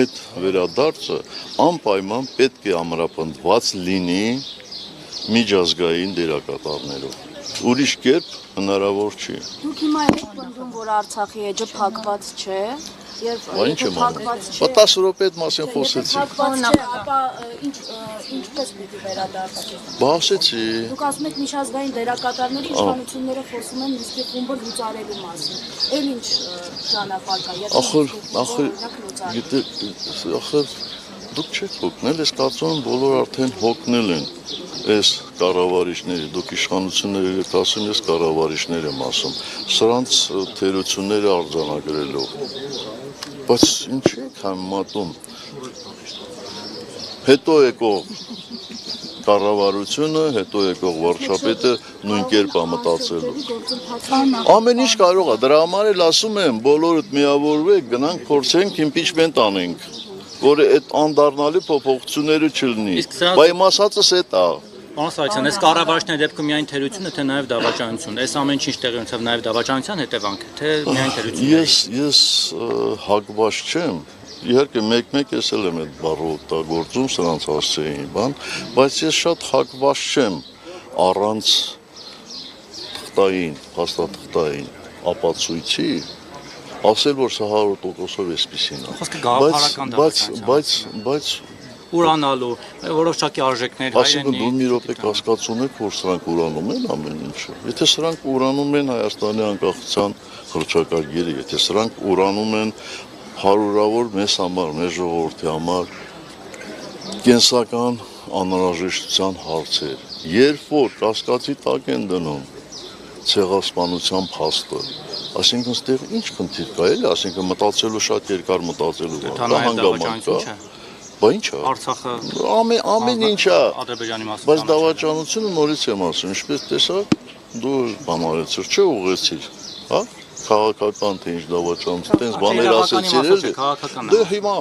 Այդ վերադարձը անպայման պետք է ամրապնդված լինի միջազգային դերակատարներով։ Ուրիշ կերպ հնարավոր չի։ Դուք հիմա եք պնդում, որ Արցախի էջը փակված չէ, եւ Ինչ եմ անում։ 10 րոպե այդ մասին խոսեցի։ Փակված չէ, ապա ինչպես պիտի վերադառնա։ Բացեցի։ Դուք ասում եք միջազգային դերակատարների իշխանությունները խոսում են Միսկի խումբը լուծարելու մասին։ Էլ ինչ ճանապարհ կա։ Ախր դուք չեք հոգնել, ես կարծում եմ բոլոր արդեն հոգնել են այս կառավարիչների, դուք իշխանությունները եք ասում, ես կառավարիչներ եմ ասում, սրանց թերությունները արձանագրելով, բայց ինչի եք համեմատում, հետո եկող կառավարությունը, հետո եկող վարչապետը նույն կերպ է մտածելու, ամեն ինչ կարող է, դրա համար էլ ասում եմ, բոլորդ միավորվեք, գնանք փորձենք իմպիչմենտ անենք, որ այդ անդառնալի փոփոխությունները չլինի, բայց իմ ասածս էդ է։ Պարոն Սարգսյան, այս կառավարիչների դեպքում միայն թերությունը, թե նաև դավաճանություն, այս ամեն ինչ տեղի ունեցավ նաև դավաճանության հետևանք, թե միայն թերությունը։ Ես հակված չեմ, իհարկե մեկ-մեկ ես էլ եմ այդ բառը օգտագործում սրանց հասցեին բան, բայց ես շատ հակված չեմ առանց թղթային, փաստաթղթային ապացույցի ասել, որ սա 100%-ով էսպիսին է։ Խոսքը գաղափարական դավաճանություն։ Բայց ուրանալու, որոշակի արժեքներ այսինքն դու մի րոպե կասկածում եք, որ սրանք ուրանում են ամեն ինչը։ Եթե սրանք ուրանում են Հայաստանի անկախության հռչակագիրը, եթե սրանք ուրանում են հարյուրավոր մեզ համար, մեր ժողովրդի համար կենսական անհրաժեշտության հարցեր, երբ որ կասկածի տակ են դնում ցեղասպանության փաստը, այսինքն ստեղ ինչ խնդիր կա էլի, այսինքն մտածելու շատ երկար մտածելու դա հանգամանք կա։ Բա ի՞նչ է։ Արցախը ամեն ինչ է։ Ադրբեջանի մասը։ Բայց դավաճանությունը նորից եմ ասում, ինչպես տեսակ, դու բանալեցիր, չէ՞ ուղեցիր, հա? Քաղաքական թե ինչ դավաճանություն, տենց բաներ ասեցիր էլի։ Դե հիմա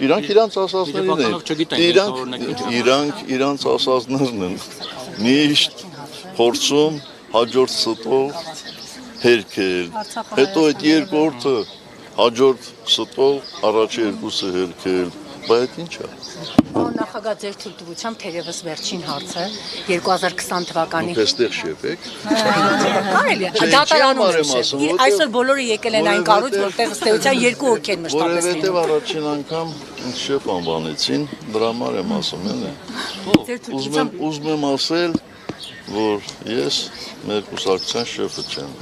իրանք իրանց ասածներն են։ Իրանք ասածներն են։ Միշտ փորձում հաջորդ ստով հերքել, հետո այդ երկրորդը հաջորդ ստով առաջի երկուսը հերքել, բայց ինչ է։ Նախագահ ձեր թույլտվությամբ թերևս վերջին հարցը 2020 թվականի Դուք էստեղ շեփեք։ Կարելի է դատարանում շեփ։ Այսօր բոլորը եկել են այն կառույց, որտեղ ըստ էության երկու հոգի են մշտապես լինում։ Որովհետև առաջին անգամ շեփ անվանեցին, դրա համար եմ ասում, էլի։ Ուզում եմ ասել, որ ես մեր կուսակցության շեֆը չեմ։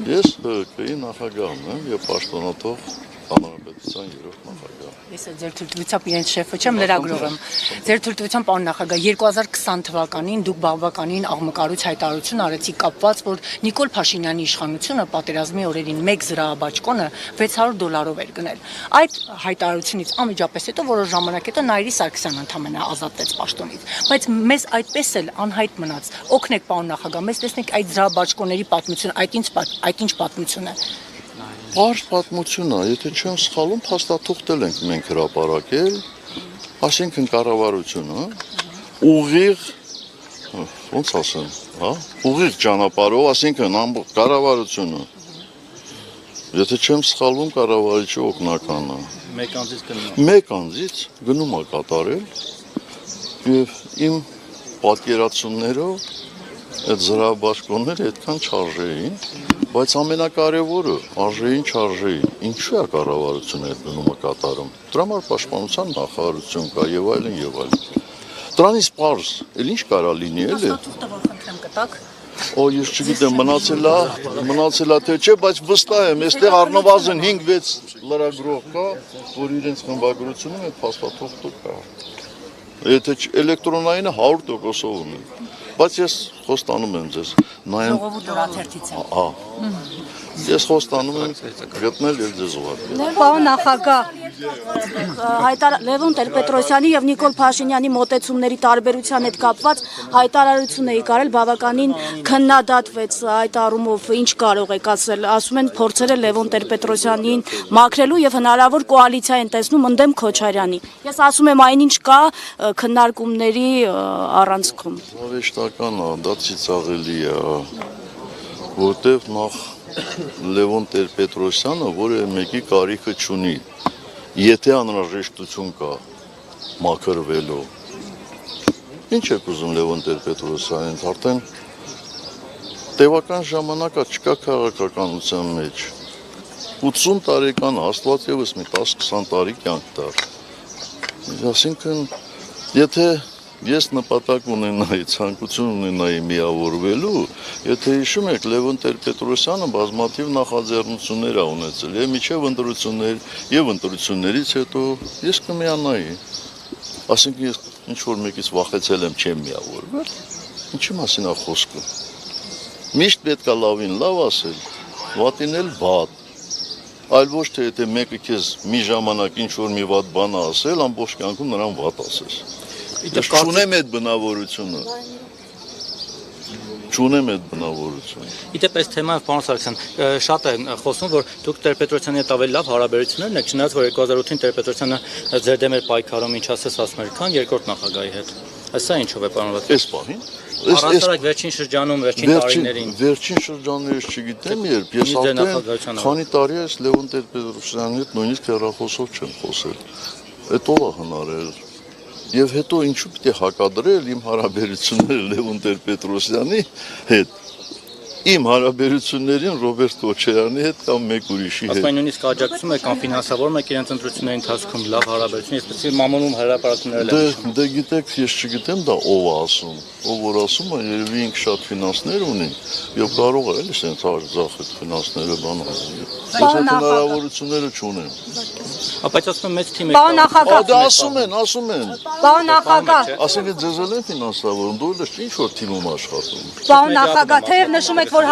Ես ՀԿ-ի նախագահն եմ եւ պաշտոնատող հանրապետության երրորդ նախագահ։ Ես ձեր թույլտվությամբ իրենց շեֆը չեմ, լրագրող եմ։ Ձեր թույլտվությամբ պարոն նախագահ 2020 թվականին դուք բավականին աղմկարույց հայտարարություն արեցիք կապված, որ Նիկոլ Փաշինյանի իշխանությունը պատերազմի օրերին 1 զրահաբաճկոնը $600 էր գնել։ Այդ հայտարարությունից անմիջապես հետո որոշ ժամանակ հետո Նայիրի Սարգսյանն ընդհանրապես ազատվեց պաշտոնից։ Բայց մեզ այդպես էլ անհայտ մնաց։ Օգնեք պարոն նախագահ, մեզ տեսնենք այդ զրահաբաճկոնների պատմությունը, այդ ինչ պատմություն է։ Բարդ պատմություն է, եթե չեմ սխալվում, փաստաթուղթել ենք մենք հրապարակել, այսինքն կառավարությունը ուղիղ, ոնց ասեմ, հա, ուղիղ ճանապարհով, այսինքն կառավարությունը, եթե չեմ սխալվում, կառավարիչի օգնականը, մեկ անձից գնում է կատարել եւ իմ պատկերացումներով այդ զրահաբաճկոնները այդքան չարժեին, բայց ամենակարևորը արժեին չարժեին։ Ինչու է կառավարությունը այդ գնումը կատարում։ Դրա համար պաշտպանության նախարարություն կա եւ այլն եւ այլն։ Դրանից պարզ, էլ ինչ կարա լինի, էլի։ Փաստաթուղթը որ խնդրեմ կտակ։ Օ, ես չգիտեմ, մնացել է թե չէ, բայց վստահ եմ, այստեղ առնվազն 5-6 լրագրող կա, որ իրենց խմբագրությունում այդ փաստաթուղթը կա։ Եթե էլեկտրոնայինը 100%-ով ունի։ Բայց ես խոստանում եմ ձեզ, նայեմ Ժողովուրդ օրաթերթից եմ։ Ես խոստանում եմ գտնել եւ ձեզ ուղարկել։ Պարոն նախագահ, Լևոն Տեր-Պետրոսյանի եւ Նիկոլ Փաշինյանի մոտեցումների տարբերության հետ կապված հայտարարություն էի կարել, բավականին քննադատվեց այդ առումով, ինչ կարող եք ասել, ասում են փորձել է Լևոն Տեր-Պետրոսյանին մաքրելու եւ հնարավոր կոալիցիա են տեսնում ընդդեմ Քոչարյանի։ Ես ասում եմ այնինչ կա քննարկումների առանցքում։ Հավեշտական է, դա ծիծաղելի է, որտեվ նախ Լևոն Տեր-Պետրոսյանը որևէ մեկի կարիքը չունի, եթե անհրաժեշտություն կա մաքրվելու։ Ինչ եք ուզում Լևոն Տեր-Պետրոսյանից, արդեն տևական ժամանակա չկա քաղաքականության մեջ։ 80 տարեկան Աստված ևս մի 10-20 տարի կյանք տար։ Այսինքն, եթե ես նպատակ ունենայի, ցանկություն ունենայի միավորվելու, եթե հիշում եք, Լևոն Տեր-Պետրոսյանը բազմաթիվ նախաձեռնություններ ա ունեցել, եւ միջև ընտրություններ եւ ընտրություններից հետո ես կմիանայի։ Ասենք ես ինչ որ մեկից վախեցել եմ, չեմ միավորվել, ինչի մասին է խոսքը։ Միշտ պետք է լավին լավ ասել, վատին էլ վատ։ Այլ ոչ թե եթե մեկը քեզ մի ժամանակ ինչ որ մի վատ բան ասել, ամբողջ կյանքում նրան վատ ասես։ Ես չունեմ այդ բնավորությունը։ Չունեմ այդ բնավորությունը։ Իդեպ այս թեման, պարոն Սարգսյան, շատ է խոսում, որ դուք Տեր-Պետրոսյանի հետ ավելի լավ հարաբերություններ եք, չնայած որ 2008-ին Տեր-Պետրոսյանը ձեր դեմ էր պայքարում, ինչ ասես ասում էր, քան երկրորդ նախագահի հետ։ Սա ինչով է պարոնված։ Այս պահին։ Առասարակ վերջին շրջանում, վերջին տարիներին։ Վերջին շրջաններից չգիտեմ երբ, ես արդեն քանի տարի այս Լևոն Տեր-Պետրոսյանի հետ նույնիսկ հեռախոսով չեմ խոսել։ Այդ ով է հնարել։ Եվ հետո ինչու պիտի հակադրել իմ հարաբերությունները Լևոն Տեր-Պետրոսյանի հետ, իմ հարաբերություններին Ռոբերտ Քոչարյանի հետ կամ մեկ ուրիշի հետ։ Ասում նույնիսկ աջակցում եք կամ ֆինանսավորում եք իրենց ընտրությունների ընթացքում լավ հարաբերություն, այսպես մամոնում հրապարակումներ են։ Դե գիտեք, ես չգիտեմ դա ով է ասում, ով որ ասում է, երևի ինքը շատ ֆինանսներ ունի, եւ կարող է էլի sense արձախ այդ ֆինանսները բան անել։ Ես այդ հնարավորությունները չունեմ։ Բայց ասում եմ մեծ թիմ եք։ Պարոն նախագահ, դա ասում են։ Պարոն նախագահ, Ասենք ձեզ էլ ֆինանսավորում, դու էլ ինչ որ թիմում աշխատում։ Պարոն նախագահ, թեև նշում եք, որ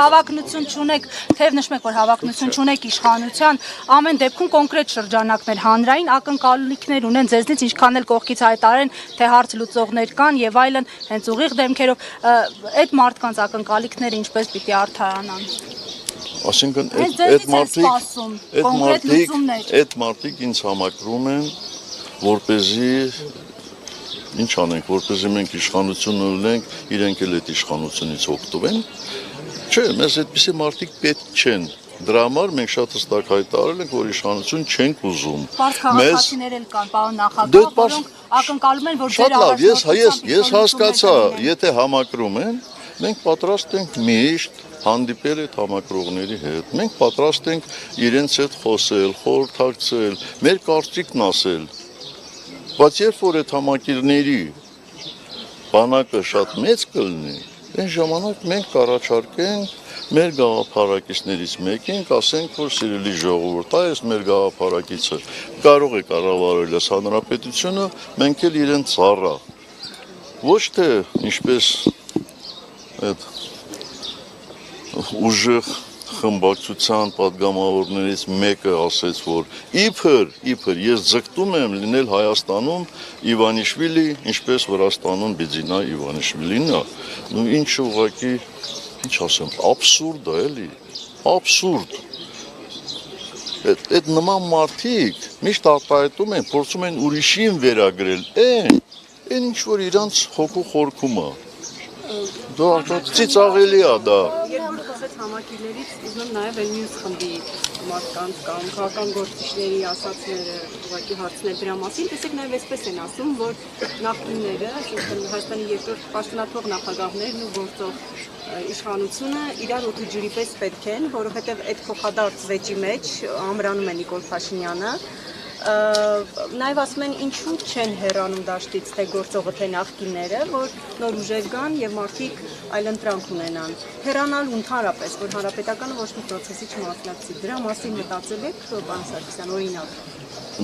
հավակնություն չունեք իշխանության, ամեն դեպքում կոնկրետ շրջանակներ, հանրային ակնկալիքներ ունեն ձեզնից, ինչքան էլ կողքից հայտարարեն, թե հարց լուծողներ կան եւ այլն, հենց ուղիղ դեմքերով, այդ մարդկանց ակնկալիքները ինչպես պիտի արդարանան։ Այսինքն այդ մարդիկ ինձ համակրում են, որպեսզի ինչ անենք, որպեսզի մենք իշխանություն ունենք, իրենք էլ այդ իշխանությունից օգտվեն։ Չէ, մեզ այդպիսի մարդիկ պետք չեն։ Դրա համար մենք շատ հստակ հայտարարել ենք, որ իշխանություն չենք ուզում։ Պարզ քաղաքացիներ էլ կան, պարոն նախագահ, որոնք ակնկալում են, որ ձեր առաջնորդությամբ ես հասկացա, եթե համակրում են, մենք պատրաստ ենք միշտ հանդիպել այդ համակրողների հետ։ Մենք պատրաստ ենք իրենց հետ խոսել, խորհրդակցել, մեր կարծիքն ասել։ Բայց երբ որ այդ համակիրների բանակը շատ մեծ կլինի, այն ժամանակ մենք կառաջարկենք մեր գաղափարակիցներից մեկին, ասենք, որ սիրելի ժողովուրդ, այս մեր գաղափարակիցը կարող է կառավարել այս հանրապետությունը, մենք էլ իրեն ծառա։ Ոչ թե ինչպես այդ ուժեղ խմբակցության պատգամավորներից մեկը ասեց, որ իբր ես ձգտում եմ լինել Հայաստանում Իվանիշվիլի, ինչպես Վրաստանում Բիձինա Իվանիշվիլին է, ու ինչ ուղղակի, ինչ ասեմ, աբսուրդ է, էլի, աբսուրդ։ Այդ նման մարդիկ միշտ արտահայտում են, փորձում են ուրիշին վերագրել, այն ինչ որ իրանց հոգու խորքում է։ Դա ծիծաղելի է դա։ Երբ խոսեց համակիրներից, ուզում եմ նաև այլ մյուս խմբի մարդկանց կամ քաղաքական գործիչների ասածները ուղղակի հարցնել դրա մասին, տեսեք նաև այսպես են ասում, որ նախկինները, այսինքն Հայաստանի երկրորդ պաշտոնաթող նախագահներն ու գործող իշխանությունը իրար օդի ջուրի պես պետք են, որովհետև այդ փոխադարձ վեճի մեջ ամրանում է Նիկոլ Փաշինյանը, նաև ասում են ինչու չեն հեռանում դաշտից թե գործողը թե նախկինները, որ նոր ուժեր գան եւ մարդիկ այլընտրանք ունենան։ Հեռանալ ընդհանրապես, որ հանրապետականը ոչ մի process-ի չմասնակցի։ Դրա մասին մտածել եք, պարոն Սարգսյան, օրինակ։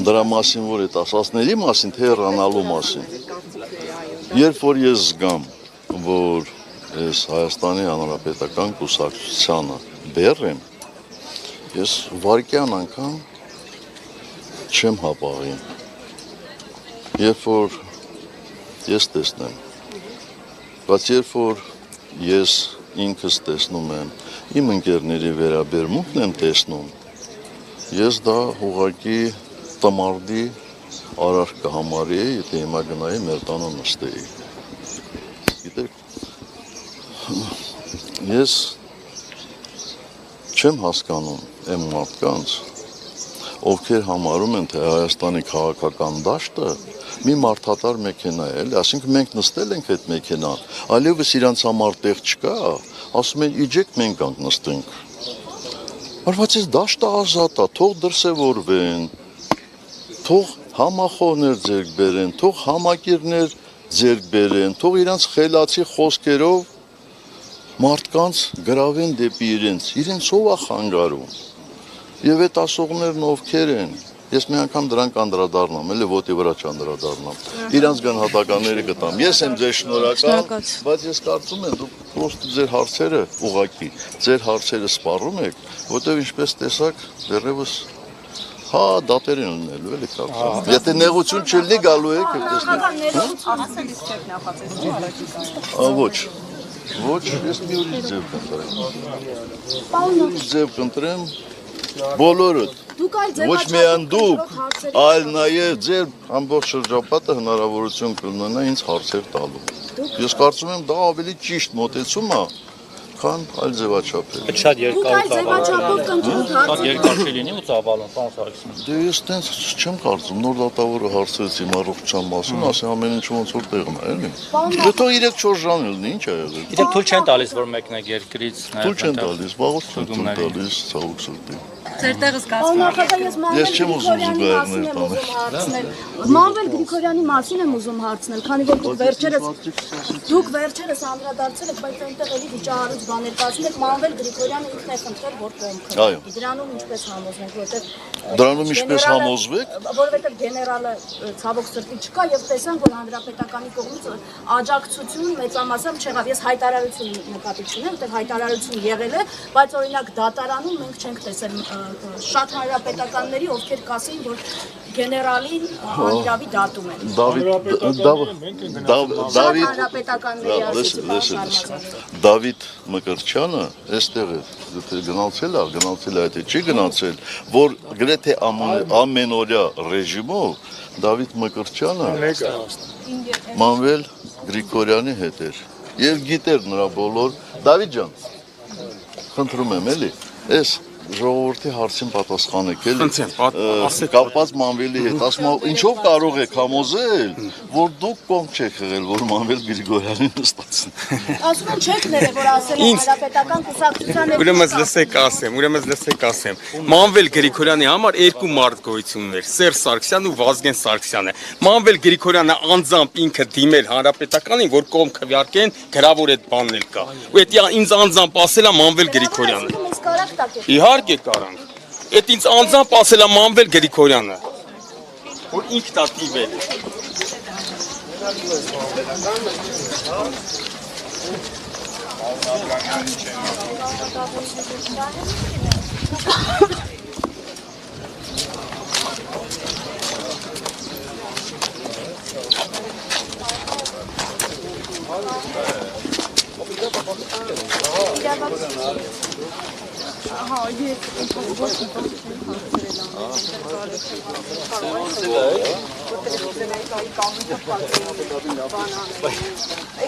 Դրա մասին, որ այդ ասածների մասին, թե հեռանալու մասին։ Երբ որ ես զգամ, որ ես Հայաստանի Հանրապետական կուսակցությանը բեռ եմ, ես վարկյան անգամ չեմ հապաղի։ Երբ որ ես տեսնեմ, բայց երբ որ ես ինքս տեսնում եմ, իմ ընկերների վերաբերմունքն եմ տեսնում, ես դա ուղղակի տմարդի արարք կհամարեի, եթե հիմա գնայի մեր տանը նստեի։ Գիտեք, ես չեմ հասկանում այն մարդկանց, ովքեր համարում են, թե Հայաստանի քաղաքական դաշտը մի մարդատար մեքենա է, այսինքն մենք նստել ենք այդ մեքենան, այլևս իրանց համար տեղ չկա, ասում են իջեք մենք անք նստենք։ Բայց այս դաշտը ազատ է, թող դրսևորվեն, թող համախոհներ ձեռք բերեն, թող համակիրներ ձեռք բերեն, թող իրանց խելացի խոսքերով մարդկանց գրավեն դեպի իրենց ով է խանգարում։ Եվ այդ ասողներն ովքեր են, ես մի անգամ դրանք անդրադառնամ, էլի ոտի վրա չանդրադառնամ, իրանց գնահատականները կտամ, ես եմ ձեր շնորհակալ, բայց ես կարծում եմ, դուք պրոստը ձեր հարցերը ուղղակի, ձեր հարցերը սպառում եք, որտեղ ինչպես տեսակ, դեռևս հա դատեր են լինելու, էլի կարծում, եթե նեղություն չլինի գալու եք, ոչ, ես մի ուրիշ ձև կընտրեմ, բոլորդ, ոչ միայն դուք, այլ նաև ձեր ամբողջ շրջապատը հնարավորություն կունենա ինձ հարցեր տալու։ Ես կարծում եմ դա ավելի ճիշտ մոտեցում է, քան այլ ձևաչափեր։ Շատ երկար չի լինի ու ծավալուն, պարոն Սարգսյան։ Դե ես տենց չեմ կարծում, նոր դատավորը հարցրեց իմ առողջության մասին, ասի ամեն ինչ ոնց որ տեղն է, էլի։ Դե թող 3-4 ժամ լինի, ինչ ա եղել։ Գիտեք, թույլ չեն տալիս, որ մեկնեք երկրից, Թույլ չեն տալիս, վաղուց չեն տալիս, ցավոք սրտի։ Ձեր տեղը զգացվում Ես չեմ ուզում զուգահեռներ տանել։ Մանվել Գրիգորյանի մասին եմ ուզում հարցնել, քանի որ դուք վերջերս անդրադարձել եք, բայց այնտեղ էլի վիճահարույց բաներ կասում եք, Մանվել Գրիգորյանը ինքն է խնդրել, որ կողմ քննի։ Դրանում ինչպես համոզվենք, որովհետև Դրանում ինչպես համոզվեք, որովհետև գեներալը ցավոք սրտի չկա եւ տեսանք, որ հանրապետականի կողմից աջակցություն մեծամասամբ չեղավ։ Ես հայտարարություն նկատի չունեմ, որովհետև հայտարարություն եղել է, բայց օրինակ դատարանում մենք չենք տեսել շատ հանրապետականների, ովքեր կասեին, որ գեներալին անիրավի դատում են։ Դավիթ Մկրտչյանը այստեղ է, եթե գնացել է, եթե չի գնացել, որ գրեթե ամենօրյա ռեժիմով Դավիթ Մկրտչյանը Մանվել Գրիգորյանի հետ էր եւ գիտեր նրա բոլոր Դավիթ ջան, խնդրում եմ էլի, այս ժողովրդի հարցին պատասխանեք էլի, կապված Մանվելի հետ, ասում եմ, ինչով կարող եք համոզել, որ դուք կողմ չեք եղել, որ Մանվել Գրիգորյանին նստացին։ Ասում են չեք ներել, որ ասել են հանրապետական կուսակցության հետ։ Ուրեմն լսեք ասեմ, Մանվել Գրիգորյանի համար երկու մարդ գոյություն ուներ, Սերժ Սարգսյանն ու Վազգեն Սարգսյանը։ Մանվել Գրիգորյանը անձամբ ինքը դիմել հանրապետականին, որ կողմ քվեարկեն, գրավոր այդ բանն էլ կա։ Ու դա ինձ անձամբ ասել է Մանվել Գրիգորյանը։ Իհարկե կարանք։ Այդ ինձ անձամբ ասել է Մանվել Գրիգորյանը, որ ինքն է դիմել։ Ահա, ես ոչ